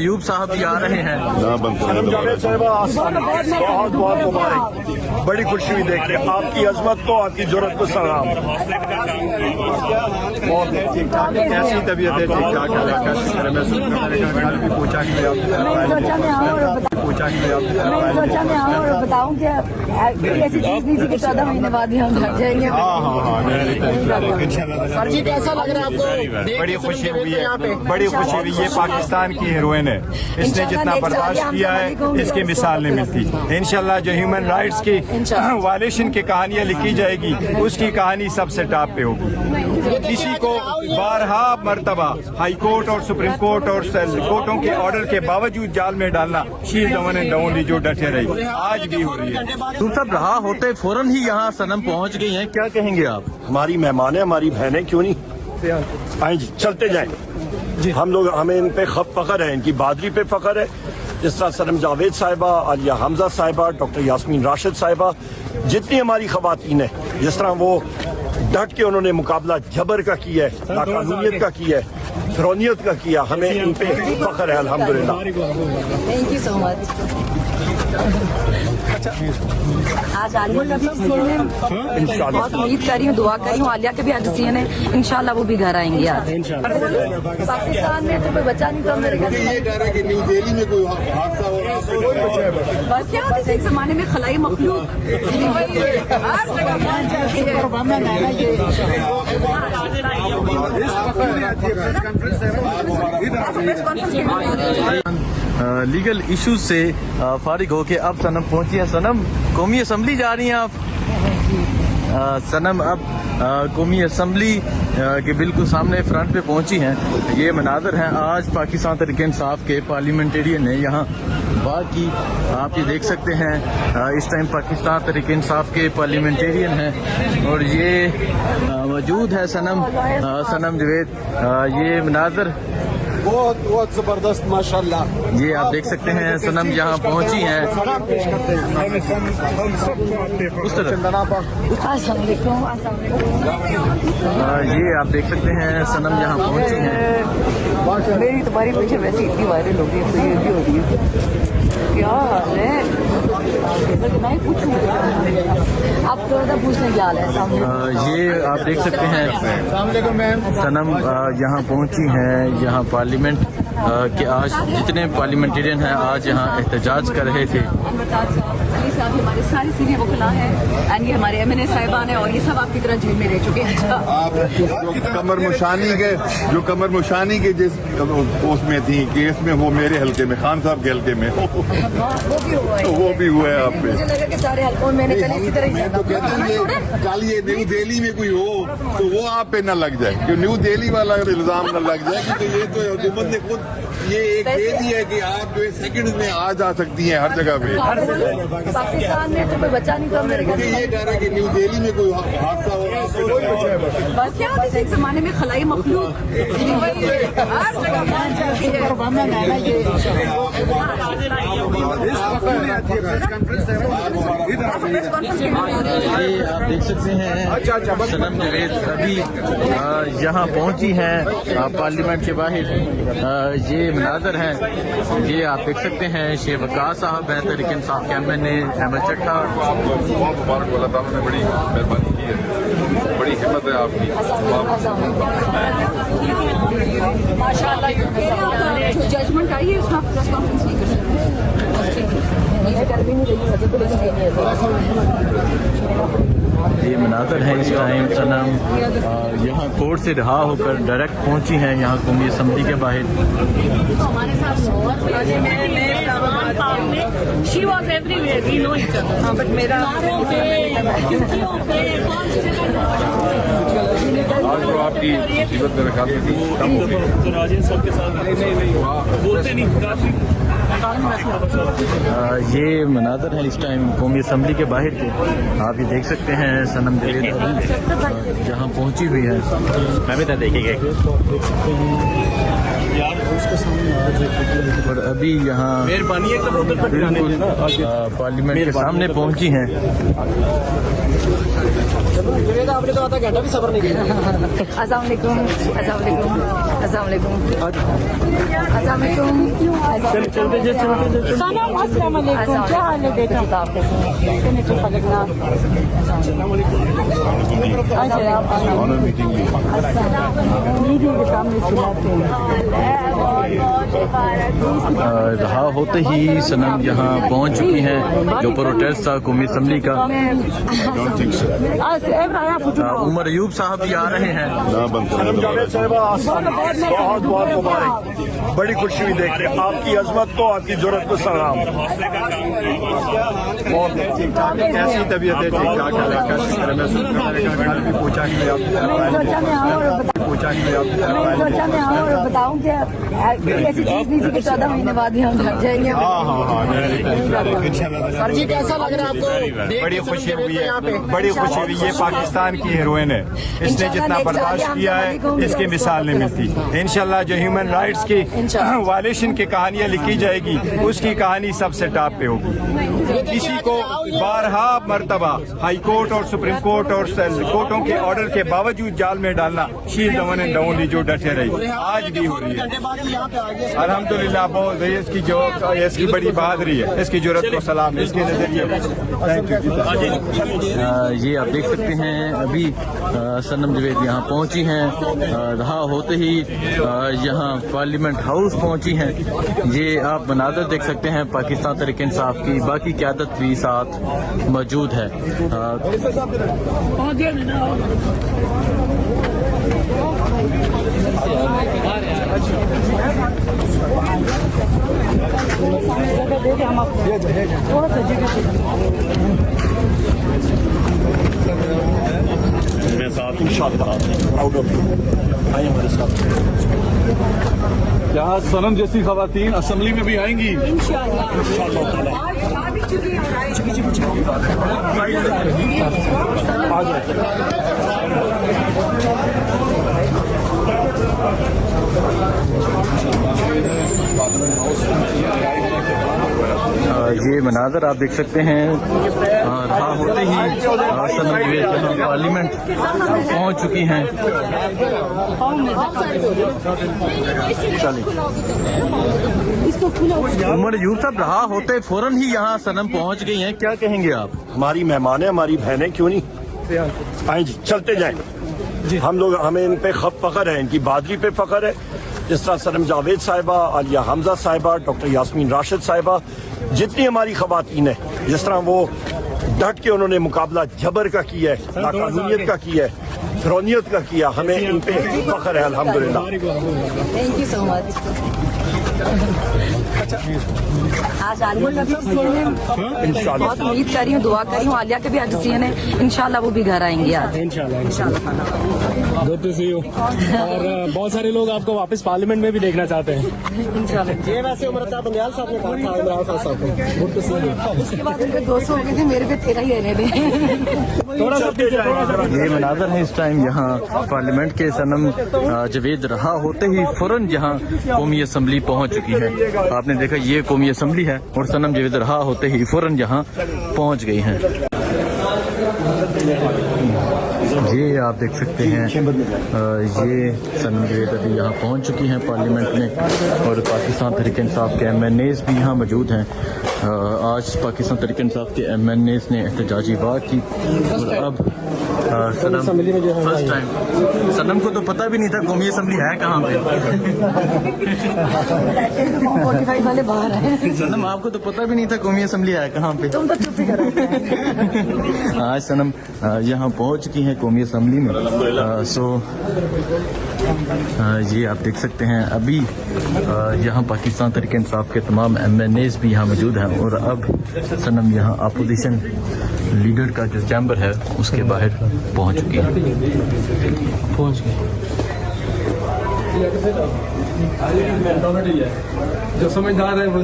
अयूब साहब भी आ रहे हैं। बहुत बहुत मुबारक, बड़ी खुशी हुई देख के आपकी अजमत को, आपकी जुर्रत को सलाम। बहुत ठीक ठाक है, कैसी तबीयत है? ठीक ठाक है, का शुक्र है। मैं कल भी पूछा कि सोचा मैं आऊँ और बताऊँ कि ऐसी चीज नहीं थी कि 14 महीने बाद ही हम घर जाएंगे। सर जी कैसा लग रहा है आपको? बड़ी खुशी हुई है, बड़ी खुशी हुई। ये पाकिस्तान की हीरोइन है, इसने जितना बर्दाश्त किया है इसकी मिसाल नहीं मिलती। इंशाल्लाह जो ह्यूमन राइट्स की वायलेशन की कहानियां लिखी जाएगी उसकी कहानी सबसे टॉप पे होगी। किसी को बारहा मर्तबा हाई कोर्ट और सुप्रीम कोर्ट और कोर्टों के ऑर्डर के बावजूद जाल में डालना शी जवन एंड डाउनली जो डटे रही, आज भी हो रही है। तुम सब रहा होते फौरन ही यहाँ सनम पहुँच गई हैं, क्या कहेंगे आप? हमारी मेहमान है, हमारी बहन है, क्यों नहीं आए जी, चलते जाएं। हम लोग, हमें इन पे फख्र है, इनकी बहादुरी पे फख्र है। जिस तरह सनम जावेद साहिबा, आलिया हमजा साहिबा, डॉक्टर यास्मीन राशिद साहिबा, जितनी हमारी खवातीन है, जिस तरह वो डट के उन्होंने मुकाबला जबर का किया है, नाकानूनियत का किया है, फिरौनियत का किया, हमें इन पे फख्र है अल्हम्दुलिल्लाह। Thank you so much. आज आलिया का भी सीएन है, बहुत उम्मीद कर रही हूँ, दुआ कर रही हूँ आलिया के भी आज सीएन है, इंशाल्लाह वो भी घर आएंगी आज। पाकिस्तान में तो कोई बचा नहीं था मेरे घर से। ये डर है कि न्यू दिल्ली में कोई हादसा हो रहा है, बस क्या होता है, एक जमाने में खलाई मखलूक लीगल इश्यूज से फारिग होके अब सनम पहुंची है। सनम, कौमी असम्बली जा रही हैं आप? सनम अब कौमी असम्बली के बिल्कुल सामने फ्रंट पे पहुंची हैं। ये मनाजर हैं, आज पाकिस्तान तहरीक इंसाफ के पार्लियामेंटेरियन ने यहाँ बात की, आप ये देख सकते हैं। इस टाइम पाकिस्तान तहरीक इंसाफ के पार्लियामेंटेरियन हैं और ये मौजूद है सनम जावेद। ये मनाजर बहुत बहुत जबरदस्त माशाल्लाह। ये आप देख सकते हैं, सनम यहाँ पहुंची हैं। उस तरफ ये आप देख सकते हैं, सनम यहाँ पहुंची हैं। मेरी तुम्हारी पीछे वैसे इतनी वायरल हो गई, तो ये भी हो रही है। क्या हाल है? मैं पूछूं आप तो पूछने क्या हाल है सामने? ये आप देख सकते हैं, सनम यहाँ पहुंची हैं। यहाँ पार्लियामेंट के आज जितने पार्लियामेंटेरियन हैं आज यहाँ एहतजाज कर रहे थे। हमारे सारी सीनियर वकला हैं एंड ये हमारे MNA साहिबान हैं और ये सब आपकी तरह जेल में रह चुके हैं। आप जो कमर मुशानी के जिस पोस्ट में थी केस में, वो मेरे हल्के में, खान साहब के हल्के में वो भी हुआ है आप पे। मुझे लगा कि सारे हल्कों में मैंने कल इसी तरह ही तो कहते हैं कल ये न्यू दिल्ली में कोई हो तो वो आप पे न लग जाए, कि न्यू दिल्ली वाला इल्जाम न लग जाए, क्योंकि ये तो हुकूमत ने खुद ये एक दे दी है कि आप जो सेकंड में आ जा सकती हैं हर जगह पे। पाकिस्तान में तो कोई बचा नहीं था मेरे घर से। ये डर है कि न्यू दिल्ली में कोई हादसा हो रहा है, बस क्या होता है, एक जमाने में खलाई मखलूक ये आप देख सकते हैं, सनम जावेद अभी यहाँ पहुंची हैं पार्लियामेंट के बाहर। ये मनाजर हैं, ये आप देख सकते हैं। शेख वकास साहब हैं तहरीक इंसाफ के MNA, अहमद चट्टा। बहुत मुबारक, अल्लाह ताला ने बड़ी मेहरबानी की है, बड़ी हिम्मत है आपकी। माशाल्लाह जो जजमेंट आई है उसमें आप प्रेस कॉन्फ्रेंस नहीं कर सकते। ये मनाजर है इस टाइम। सनम यहाँ कोर्ट से रहा होकर डायरेक्ट पहुंची हैं यहाँ कौमी असम्बली के बाहर। हमारे साथ she was everywhere, we know each other, but मेरा आज तो आपकी मुसीबत मेरे ख्याल में कम हो गई। राजेंद्र साहब के साथ बोलते नहीं। ये मनाजर है इस टाइम कौमी असम्बली के बाहर के। आप ये देख सकते हैं, सनम जावेद जहाँ पहुँची हुई है। मैं भी देखेंगे और अभी यहाँ बिल्कुल पार्लियामेंट के सामने पहुँची हैं। आपने तो आधा घंटा भी सफर नहीं किया। अस्सलाम वालेकुम, अस्सलाम वालेकुम, अस्सलाम वालेकुम, अस्सलाम वालेकुम। सनम अस्सलाम वालेकुम, क्या हाल है बेटा? कितने तो फलकना मीडिया के सामने चिल्लाते हैं। रहा होते ही सनम यहाँ पहुँच चुकी हैं। जो प्रोटेस्ट था कौमी असम्बली का, उमर अयूब साहब भी आ रहे हैं। सनम जावेद साहिबा बहुत बहुत मुबारक, बड़ी खुशी हुई देख रहे आपकी अजमत को, आपकी जरूरत को सलाम। बहुत ठीक ठाक है, कैसी तबीयत है? ठीक ठाक है, कैसी तरह मैं सुनकर मैंने कहा कल भी पूछा कि आप सोचा मैं और बताऊं कि ऐसी चीज नहीं थी कि 14 महीने बाद भी हम घर जाएंगे। सर जी कैसा लग रहा है आपको? बड़ी खुशी हुई है, बड़ी खुशी हुई। ये पाकिस्तान की हीरोइन है, इसने जितना बर्दाश्त किया है इसकी मिसाल नहीं मिलती। इंशाल्लाह जो ह्यूमन राइट्स की वायलेशन की कहानियां लिखी जाएगी उसकी कहानी सबसे टॉप पे होगी। किसी को बारहा मर्तबा हाई कोर्ट और सुप्रीम कोर्ट और कोर्टों के ऑर्डर के बावजूद जाल में डालना, she is the one and only जो डटे रही, आज भी हो रही है। अल्हम्दुलिल्लाह बहुत इसकी जो इसकी बड़ी बहादुरी है, इसकी जरूरत को सलाम, इसके नजरिए। ये आप देख सकते हैं अभी सनम जावेद यहाँ पहुँची हैं। रहा होते ही यहाँ पार्लियामेंट हाउस पहुँची हैं। ये आप मनाज़र देख सकते हैं पाकिस्तान तहरीक इंसाफ की बाकी क़यादत भी साथ मौजूद है। मैं साथ इंशाअल्लाह प्राउड ऑफ यू, आइए हमारे साथ। क्या सनम जैसी खवातीन असेंबली में भी आएंगी? ये मनाजर आप देख सकते हैं। रहा होते ही सनम जावेद यहाँ पार्लियामेंट पहुँच चुकी हैं। उमर अयूब साहब, रहा होते फौरन ही यहाँ सनम पहुँच गई हैं, क्या कहेंगे आप? हमारी मेहमान है, हमारी बहन है, क्यों नहीं? आए जी, चलते जाएं। हम लोग, हमें इन पे फख्र है, इनकी बहादुरी पे फख्र है। जिस तरह सनम जावेद साहिबा, आलिया हमजा साहिबा, डॉक्टर यास्मीन राशिद साहिबा, जितनी हमारी खवातीन है, जिस तरह वो डट के उन्होंने मुकाबला जबर का किया है, नाकानूनियत का किया है, फिरौनियत का किया, हमें इन पे फख्र है अल्हम्दुलिल्लाह। Thank you so much. आज आलिया का भी सीएन है, बहुत उम्मीद कर रही हूँ, दुआ कर रही हूँ आलिया के भी आज सीएन है, इंशाल्लाह वो भी घर आएंगे आज इंशाल्लाह। Good to see you. और बहुत सारे लोग आपको वापस पार्लियामेंट में भी देखना चाहते हैं इंशाल्लाह। ये वैसे उमरता बंगाल साहब ने कहा था, इमरान खान साहब ने। Good to see you. उसके बाद उनके 200 हो गए थे, मेरे पे 13 ही रहने दे। थोड़ा सा ये मनाजर है इस टाइम यहाँ पार्लियामेंट के। सनम जावेद रहा होते ही फौरन यहाँ कौमी असम्बली पहुँच चुकी है। आपने देखा ये कौमी असम्बली है और सनम जावेद रहा होते ही फौरन यहाँ पहुँच गई हैं। ये आप देख सकते हैं ये सनम जावेद अभी यहाँ पहुँच चुकी हैं पार्लियामेंट में और पाकिस्तान तहरीक इंसाफ के MNAs भी यहाँ मौजूद हैं। आज पाकिस्तान तहरीक इंसाफ के MNAs ने एहतजाजी बात की और अब सनम फर्स्ट टाइम, सनम को तो पता भी नहीं था कौमी असम्बली है कहाँ पे। 45 वाले बाहर हैं। सनम आपको तो पता भी नहीं था कौमी असम्बली है कहाँ पे। तुम तो चुप ही करो। आज सनम यहाँ पहुँच चुकी हैं कौमी असम्बली में। ये आप देख सकते हैं अभी यहाँ पाकिस्तान तहरीक इंसाफ के तमाम MNAs भी यहाँ मौजूद हैं और अब सनम यहाँ अपोजिशन लीडर का जो चैम्बर है उसके बाहर पहुँच चुकी है। पहुँच गई जो समझदार है वो